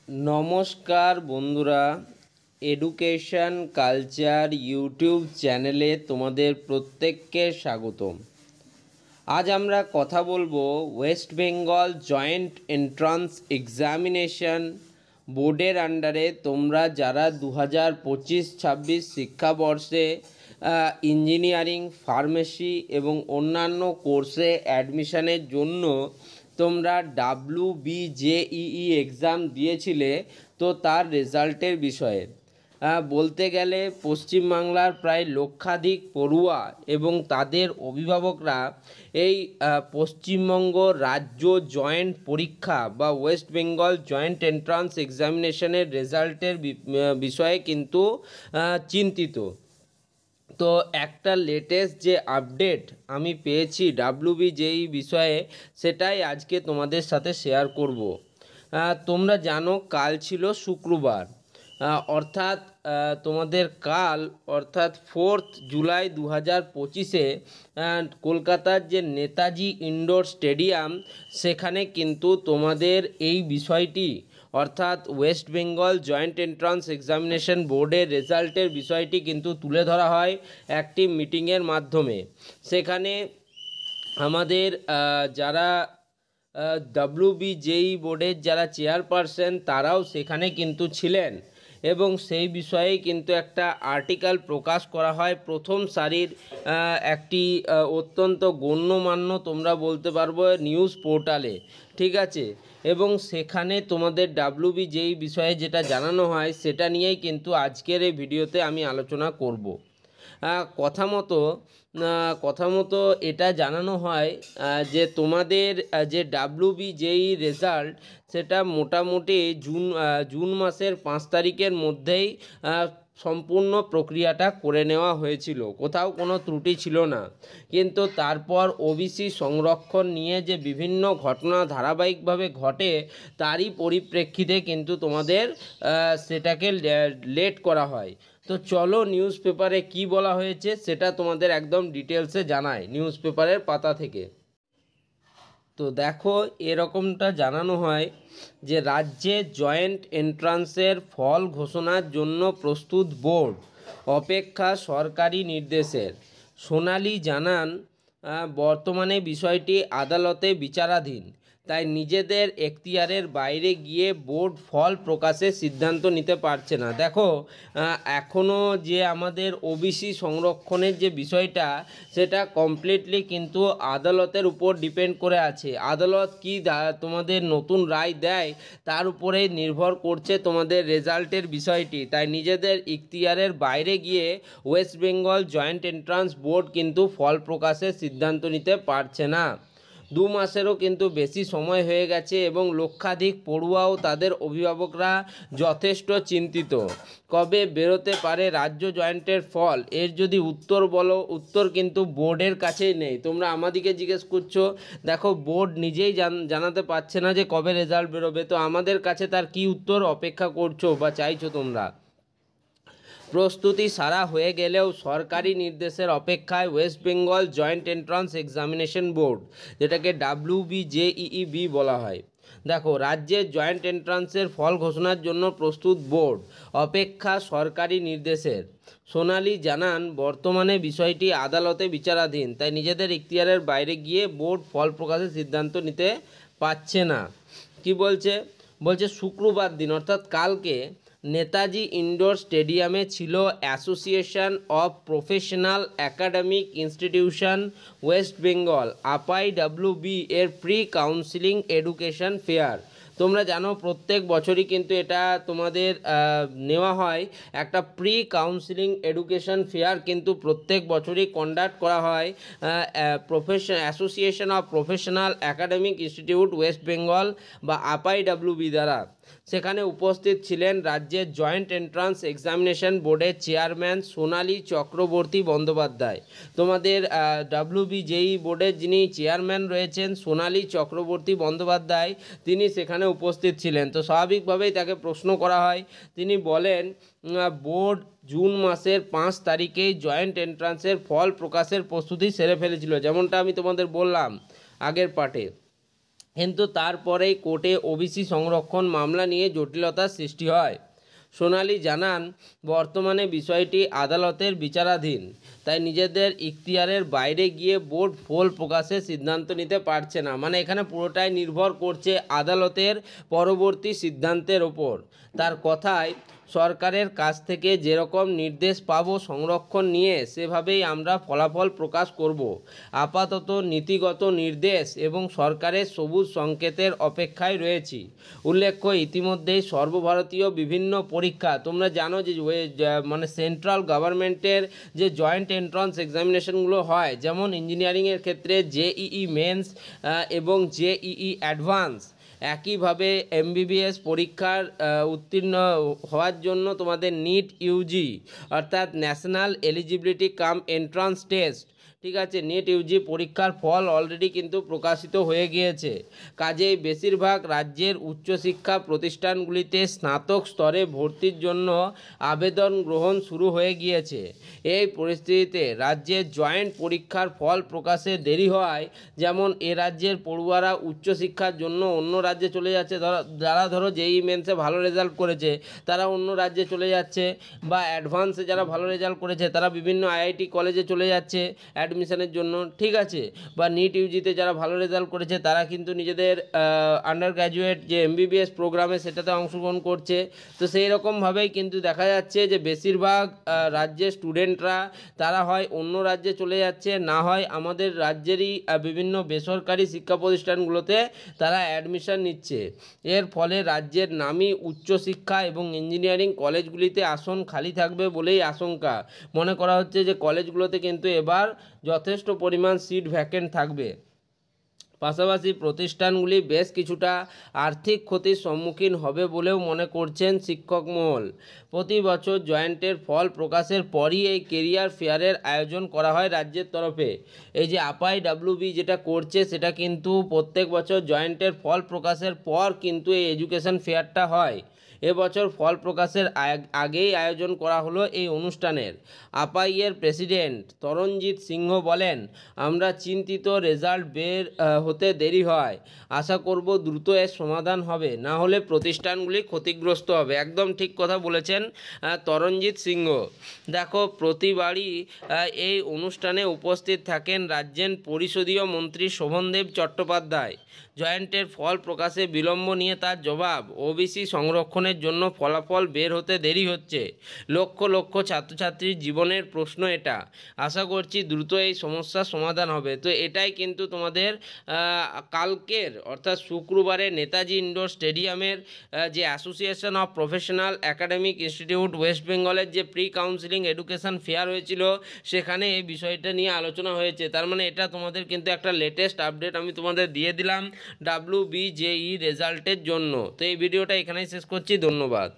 নমস্কার বন্ধুরা, education culture YouTube চ্যানেলে তোমাদের প্রত্যেককে স্বাগতম। আজ আমরা কথা বলবো West Bengal joint entrance examination বোর্ডের আন্ডারে তোমরা যারা 2025-26 শিক্ষাবর্ষে ইঞ্জিনিয়ারিং, ফার্মেসি এবং অন্যান্য কোর্সে অ্যাডমিশনের জন্য তোমরা WBJEE এক্সাম দিয়েছিলে, তো তার রেজাল্টের বিষয়ে বলতে গেলে পশ্চিমবাংলার প্রায় লক্ষাধিক পড়ুয়া এবং তাদের অভিভাবকরা এই পশ্চিমবঙ্গ রাজ্য জয়েন্ট পরীক্ষা বা ওয়েস্ট বেঙ্গল জয়েন্ট এন্ট্রান্স এক্সামিনেশনের রেজাল্টের বিষয়ে কিন্তু চিন্তিত। তো একটা লেটেস্ট যে আপডেট আমি পেয়েছি WBJEE বিষয়ে, সেটাই আজকে তোমাদের সাথে শেয়ার করব। তোমরা জানো কাল ছিল শুক্রবার, অর্থাৎ তোমাদের কাল অর্থাৎ 4 জুলাই 2025-এ কলকাতার যে নেতাজি ইনডোর স্টেডিয়াম, সেখানে কিন্তু তোমাদের এই বিষয়টি অর্থাৎ West Bengal joint entrance examination বোর্ডের রেজাল্টের বিষয়টি কিন্তু তুলে ধরা হয় একটি মিটিংয়ের মাধ্যমে। সেখানে আমাদের যারা WBJEE বোর্ডের যারা চেয়ারপারসন তারাও সেখানে কিন্তু ছিলেন এবং সেই বিষয়ে কিন্তু একটা আর্টিকেল প্রকাশ করা হয় প্রথম সারির একটি অত্যন্ত গণ্যমান্য, তোমরা বলতে পারবো, নিউজ পোর্টালে, ঠিক আছে। এবং সেখানে তোমাদের WBJEE বিষয়ে যেটা জানানো হয় সেটা নিয়েই কিন্তু আজকের এই ভিডিওতে আমি আলোচনা করব। কথা মতো এটা জানানো হয় যে তোমাদের যে WBJEE রেজাল্ট সেটা মোটামুটি জুন মাসের 5 তারিখের মধ্যেই সম্পূর্ণ প্রক্রিয়াটা করে নেওয়া হয়েছিল, কোথাও কোনো ত্রুটি ছিল না। কিন্তু তারপর OBC সংরক্ষণ নিয়ে যে বিভিন্ন ঘটনা ধারাবাহিকভাবে ঘটে, তারই পরিপ্রেক্ষিতে কিন্তু তোমাদের সেটাকে লেট করা হয়। তো চলো নিউজ পেপারে কী বলা হয়েছে সেটা তোমাদের একদম ডিটেলসে জানায় নিউজ পেপারের পাতা থেকে। তো দেখো, এরকমটা জানানো হয় যে রাজ্যে জয়েন্ট এন্ট্রান্সের ফল ঘোষণার জন্য প্রস্তুত বোর্ড, অপেক্ষা সরকারি নির্দেশের। সোনালী জানান, বর্তমানে বিষয়টি আদালতে বিচারাধীন, তাই নিজেদের এখতিয়ারের বাইরে গিয়ে বোর্ড ফল প্রকাশের সিদ্ধান্ত নিতে পারছে না। দেখো, এখনও যে আমাদের OBC সংরক্ষণের যে বিষয়টা, সেটা কমপ্লিটলি কিন্তু আদালতের উপর ডিপেন্ড করে আছে। আদালত কি তোমাদের নতুন রায় দেয় তার উপরেই নির্ভর করছে তোমাদের রেজাল্টের বিষয়টি। তাই নিজেদের ইখতিয়ারের বাইরে গিয়ে West Bengal joint entrance board কিন্তু ফল প্রকাশের সিদ্ধান্ত নিতে পারছে না। 2 মাসেরও কিন্তু বেশি সময় হয়ে গেছে এবং লক্ষাধিক পড়ুয়া ও তাদের অভিভাবকরা যথেষ্ট চিন্তিত। কবে বেরোতে পারে রাজ্য জয়েন্টের ফল, এর যদি উত্তর বলো, উত্তর কিন্তু বোর্ডের কাছেই নেই। তোমরা আমাদেরকে জিজ্ঞেস করছো, দেখো বোর্ড নিজেই জানাতে পারছে না যে কবে রেজাল্ট বেরোবে, তো আমাদের কাছে তার কি উত্তর অপেক্ষা করছো বা চাইছো তোমরা? প্রস্তুতি সারা হয়ে গেলেও সরকারি নির্দেশের অপেক্ষায় West Bengal joint entrance examination board, যেটাকে WBJEEB বলা হয়। দেখো, রাজ্যের জয়েন্ট এন্ট্রান্সের ফল ঘোষণার জন্য প্রস্তুত বোর্ড, অপেক্ষা সরকারি নির্দেশের। সোনালী জানান, বর্তমানে বিষয়টি আদালতে বিচারাধীন, তাই নিজেদের ইখতিয়ারের বাইরে গিয়ে বোর্ড ফল প্রকাশের সিদ্ধান্ত নিতে পারছে না। কি বলছে শুক্রবার দিন অর্থাৎ কালকে নেতাজি ইনডোর স্টেডিয়ামে ছিল association of professional academic institution West Bengal APAI-WB এর প্রি কাউন্সিলিং এডুকেশন ফেয়ার। তোমরা জানো প্রত্যেক বছরই কিন্তু এটা তোমাদের নেওয়া হয়, একটা প্রি কাউন্সিলিং এডুকেশন ফেয়ার কিন্তু প্রত্যেক বছরই কন্ডাক্ট করা হয় association of professional academic institute West Bengal বা APAI-WB দ্বারা। সেখানে উপস্থিত ছিলেন রাজ্যের জয়েন্ট এন্ট্রান্স এক্সামিনেশন বোর্ডের চেয়ারম্যান সোনালী চক্রবর্তী বন্দ্যোপাধ্যায়। তোমাদের WBJEE বোর্ডের যিনি চেয়ারম্যান রয়েছেন সোনালী চক্রবর্তী বন্দ্যোপাধ্যায়, তিনি সেখানে উপস্থিত ছিলেন। তো স্বাভাবিকভাবেই তাকে প্রশ্ন করা হয়। তিনি বলেন, বোর্ড জুন মাসের 5 তারিখেই জয়েন্ট এন্ট্রান্সের ফল প্রকাশের প্রস্তুতি সেরে ফেলেছিল, যেমনটা আমি তোমাদের বললাম আগের পার্টে। কিন্তু তারপরেই কোর্টে ওবিসি সংরক্ষণ মামলা নিয়ে জটিলতার সৃষ্টি হয়। সোনালী জানান, বর্তমানে বিষয়টি আদালতের বিচারাধীন, তাই নিজেদের ইখতিয়ারের বাইরে গিয়ে বোর্ড ফল প্রকাশের সিদ্ধান্ত নিতে পারছে না। মানে এখানে পুরোটাই নির্ভর করছে আদালতের পরবর্তী সিদ্ধান্তের ওপর। তার কথায়, সরকারের কাছ থেকে যেরকম নির্দেশ পাব সংরক্ষণ নিয়ে, সেভাবেই আমরা ফলাফল প্রকাশ করব। আপাতত নীতিগত নির্দেশ এবং সরকারের সবুজ সংকেতের অপেক্ষায় রয়েছি। উল্লেখ্য, ইতিমধ্যেই সর্বভারতীয় বিভিন্ন পরীক্ষা, তোমরা জানো যে মানে সেন্ট্রাল গভর্নমেন্টের যে জয়েন্ট এন্ট্রান্স এক্সামিনেশনগুলো হয়, যেমন ইঞ্জিনিয়ারিংয়ের ক্ষেত্রে জেইই মেন্স এবং জেইই অ্যাডভান্স, একইভাবে এমবিবিএস পরীক্ষার উত্তীর্ণ হওয়ার জন্য তোমাদের নিট ইউজি অর্থাৎ ন্যাশনাল এলিজিবিলিটি কাম এন্ট্রান্স টেস্ট, ঠিক আছে, নেট ইউজি পরীক্ষার ফল অলরেডি কিন্তু প্রকাশিত হয়ে গিয়েছে। কাজেই বেশিরভাগ রাজ্যের উচ্চশিক্ষা প্রতিষ্ঠানগুলিতে স্নাতক স্তরে ভর্তির জন্য আবেদন গ্রহণ শুরু হয়ে গিয়েছে। এই পরিস্থিতিতে রাজ্যের জয়েন্ট পরীক্ষার ফল প্রকাশে দেরি হওয়ায়, যেমন এ রাজ্যের পড়ুয়ারা উচ্চশিক্ষার জন্য অন্য রাজ্যে চলে যাচ্ছে, যারা ধরো জেইই মেন্সে ভালো রেজাল্ট করেছে তারা অন্য রাজ্যে চলে যাচ্ছে, বা অ্যাডভান্সে যারা ভালো রেজাল্ট করেছে তারা বিভিন্ন আইআইটি কলেজে চলে যাচ্ছে অ্যাডমিশনের জন্য, ঠিক আছে, বা নিট ইউজিতে যারা ভালো রেজাল্ট করেছে তারা কিন্তু নিজেদের আন্ডার গ্র্যাজুয়েট যে এমবিবিএস প্রোগ্রামে সেটাতে অংশগ্রহণ করছে। তো সেই রকমভাবেই কিন্তু দেখা যাচ্ছে যে বেশিরভাগ রাজ্যের স্টুডেন্টরা তারা হয় অন্য রাজ্যে চলে যাচ্ছে, না হয় আমাদের রাজ্যেরই বিভিন্ন বেসরকারি শিক্ষা প্রতিষ্ঠানগুলোতে তারা অ্যাডমিশন নিচ্ছে। এর ফলে রাজ্যের নামী উচ্চশিক্ষা এবং ইঞ্জিনিয়ারিং কলেজগুলিতে আসন খালি থাকবে বলেই আশঙ্কা। মনে করা হচ্ছে যে কলেজগুলোতে কিন্তু এবার যথেষ্ট পরিমাণ সিট ভ্যাকেন্ট থাকবে। পাশাপাশি প্রতিষ্ঠানগুলি বেশ কিছুটা আর্থিক ক্ষতির সম্মুখীন হবে বলেও মনে করছেন শিক্ষক মহল। প্রতি বছর জয়েন্টের ফল প্রকাশের পরই এই কেরিয়ার ফেয়ারের আয়োজন করা হয় রাজ্যের তরফে। এই যে আপাই ডাব্লিউবি যেটা করছে সেটা কিন্তু প্রত্যেক বছর জয়েন্টের ফল প্রকাশের পর কিন্তু এই এডুকেশন ফেয়ারটা হয়। এবছর ফল প্রকাশের আগেই আয়োজন করা হলো এই অনুষ্ঠানের। আপাইয়ের প্রেসিডেন্ট তরণজিৎ সিংহ বলেন, আমরা চিন্তিত রেজাল্ট বের হতে দেরি হয়, আশা করব দ্রুত এর সমাধান হবে, না হলে প্রতিষ্ঠানগুলি ক্ষতিগ্রস্ত হবে। একদম ঠিক কথা বলেছেন তরণজিৎ সিংহ। দেখো, প্রতিবারই এই অনুষ্ঠানে উপস্থিত থাকেন রাজ্যের পরিষদীয় মন্ত্রী শোভনদেব চট্টোপাধ্যায়। জয়েন্টের ফল প্রকাশে বিলম্ব নিয়ে তার জবাব, ওবিসি সংরক্ষণের জন্য ফলাফল বের হতে দেরি হচ্ছে, লক্ষ লক্ষ ছাত্রছাত্রীর জীবনের প্রশ্ন এটা, আশা করছি দ্রুত এই সমস্যার সমাধান হবে। তো এটাই কিন্তু তোমাদের কালকের অর্থাৎ শুক্রবারে নেতাজি ইন্ডোর স্টেডিয়ামের যে association of professional academic institute West বেঙ্গলের যে প্রি কাউন্সিলিং এডুকেশন ফেয়ার হয়েছিল, সেখানে এই বিষয়টা নিয়ে আলোচনা হয়েছে। তার মানে এটা তোমাদের কিন্তু একটা লেটেস্ট আপডেট আমি তোমাদের দিয়ে দিলাম WBJE রেজাল্টের জন্য। তো এই ভিডিওটা এখানেই শেষ করছি, ধন্যবাদ।